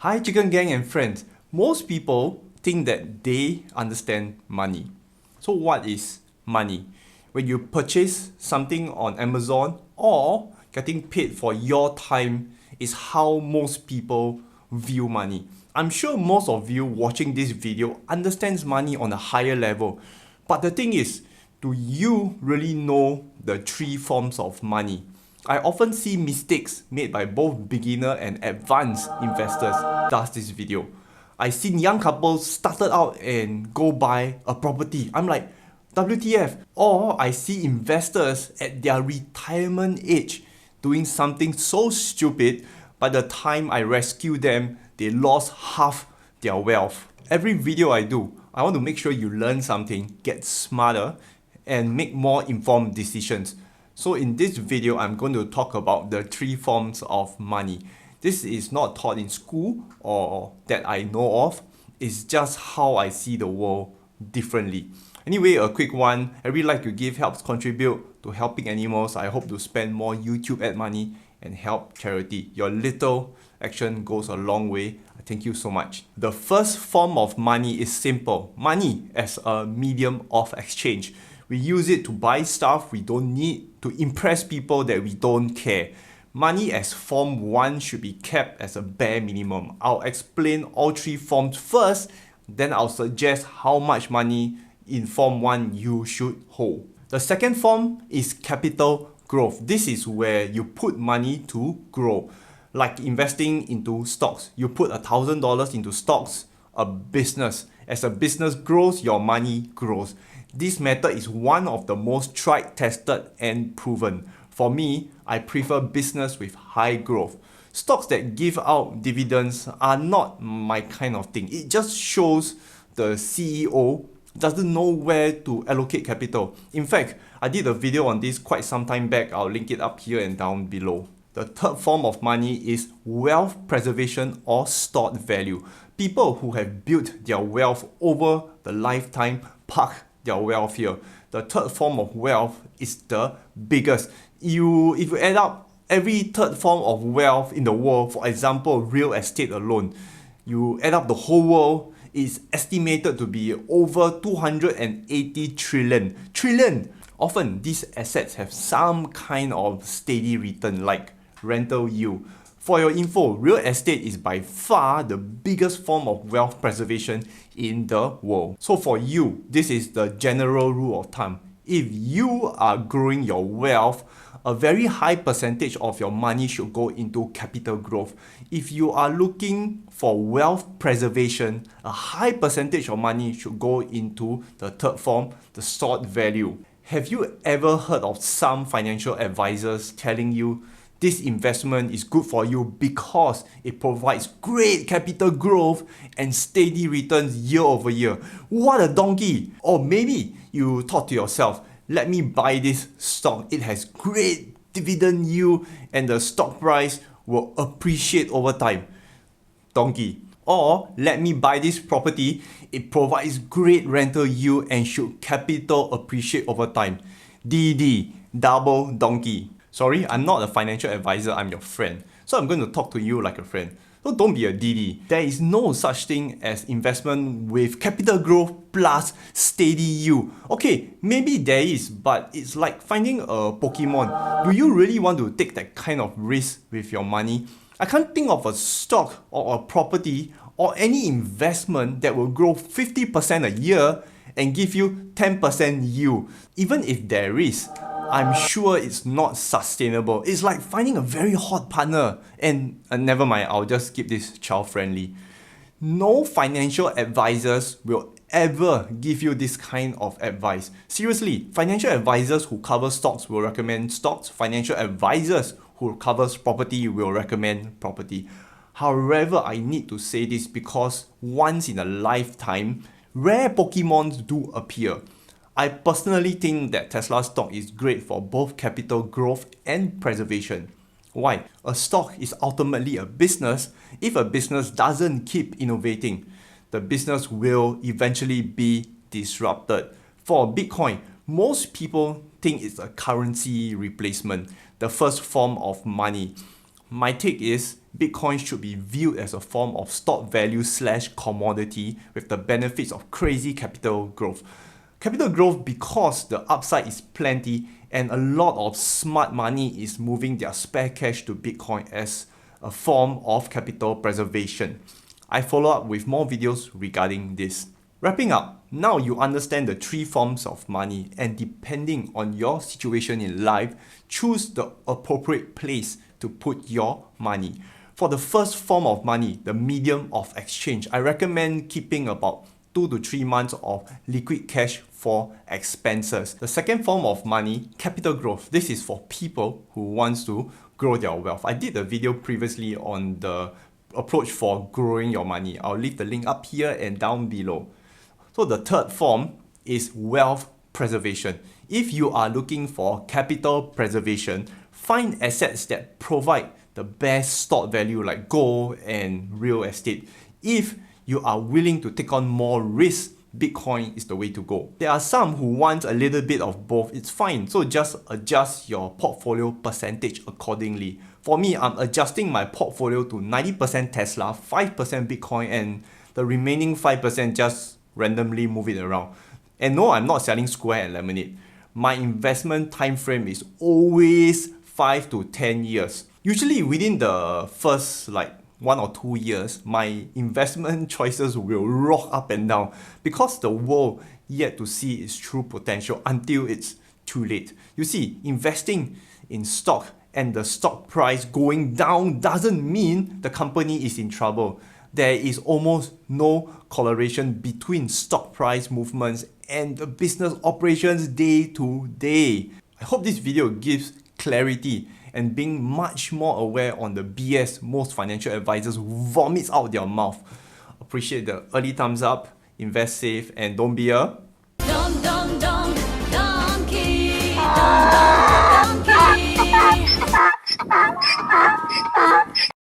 Hi Chicken Gang and friends. Most people think that they understand money. So what is money? When you purchase something on Amazon or getting paid for your time is how most people view money. I'm sure most of you watching this video understands money on a higher level. But the thing is, do you really know the three forms of money? I often see mistakes made by both beginner and advanced investors does this video. I seen young couples started out and go buy a property. I'm like, WTF? Or I see investors at their retirement age doing something so stupid, by the time I rescue them, they lost half their wealth. Every video I do, I want to make sure you learn something, get smarter, and make more informed decisions. So in this video, I'm going to talk about the three forms of money. This is not taught in school or that I know of. It's just how I see the world differently. Anyway, a quick one. Every like you give helps contribute to helping animals. I hope to spend more YouTube ad money and help charity. Your little action goes a long way. Thank you so much. The first form of money is simple. Money as a medium of exchange. We use it to buy stuff we don't need, to impress people that we don't care. Money as form 1 should be kept as a bare minimum. I'll explain all three forms first, then I'll suggest how much money in form 1 you should hold. The second form is capital growth. This is where you put money to grow. Like investing into stocks. You put $1,000 into stocks, a business. As a business grows, your money grows. This method is one of the most tried, tested, and proven. For me, I prefer business with high growth. Stocks that give out dividends are not my kind of thing. It just shows the CEO doesn't know where to allocate capital. In fact, I did a video on this quite some time back. I'll link it up here and down below. The third form of money is wealth preservation or stored value. People who have built their wealth over the lifetime park their wealth here. The third form of wealth is the biggest. If you add up every third form of wealth in the world, for example, real estate alone, you add up the whole world, it's estimated to be over 280 trillion. Trillion! Often, these assets have some kind of steady return like rental yield. For your info, real estate is by far the biggest form of wealth preservation in the world. So for you, this is the general rule of thumb. If you are growing your wealth, a very high percentage of your money should go into capital growth. If you are looking for wealth preservation, a high percentage of money should go into the third form, the stored value. Have you ever heard of some financial advisors telling you this investment is good for you because it provides great capital growth and steady returns year over year? What a donkey! Or maybe you thought to yourself, let me buy this stock. It has great dividend yield and the stock price will appreciate over time. Donkey. Or let me buy this property. It provides great rental yield and should capital appreciate over time. DD. Double donkey. Sorry, I'm not a financial advisor, I'm your friend. So I'm going to talk to you like a friend. So don't be a DD. There is no such thing as investment with capital growth plus steady yield. Okay, maybe there is, but it's like finding a Pokemon. Do you really want to take that kind of risk with your money? I can't think of a stock or a property or any investment that will grow 50% a year and give you 10% yield. Even if there is, I'm sure it's not sustainable. It's like finding a very hot partner. And never mind, I'll just keep this child friendly. No financial advisors will ever give you this kind of advice. Seriously, financial advisors who cover stocks will recommend stocks. Financial advisors who covers property will recommend property. However, I need to say this because once in a lifetime, rare Pokemons do appear. I personally think that Tesla stock is great for both capital growth and preservation. Why? A stock is ultimately a business. If a business doesn't keep innovating, the business will eventually be disrupted. For Bitcoin, most people think it's a currency replacement, the first form of money. my take is Bitcoin should be viewed as a form of stock value / commodity with the benefits of crazy capital growth. Capital growth because the upside is plenty and a lot of smart money is moving their spare cash to Bitcoin as a form of capital preservation. I follow up with more videos regarding this. Wrapping up, now you understand the three forms of money, and depending on your situation in life, choose the appropriate place to put your money. For the first form of money, the medium of exchange, I recommend keeping about 2 to 3 months of liquid cash for expenses. The second form of money, capital growth. This is for people who wants to grow their wealth. I did a video previously on the approach for growing your money. I'll leave the link up here and down below. So the third form is wealth preservation. If you are looking for capital preservation, find assets that provide the best stock value like gold and real estate. If you are willing to take on more risk, Bitcoin is the way to go. There are some who want a little bit of both. It's fine. So just adjust your portfolio percentage accordingly. For me, I'm adjusting my portfolio to 90% Tesla, 5% Bitcoin, and the remaining 5% just randomly move it around. And no, I'm not selling Square and Lemonade. My investment time frame is always 5 to 10 years. Usually within the first 1 or 2 years, my investment choices will rock up and down because the world yet to see its true potential until it's too late. You see, investing in stock and the stock price going down doesn't mean the company is in trouble. There is almost no correlation between stock price movements and the business operations day to day. I hope this video gives clarity and being much more aware on the BS most financial advisors vomits out their mouth. Appreciate the early thumbs up, invest safe, and don't be a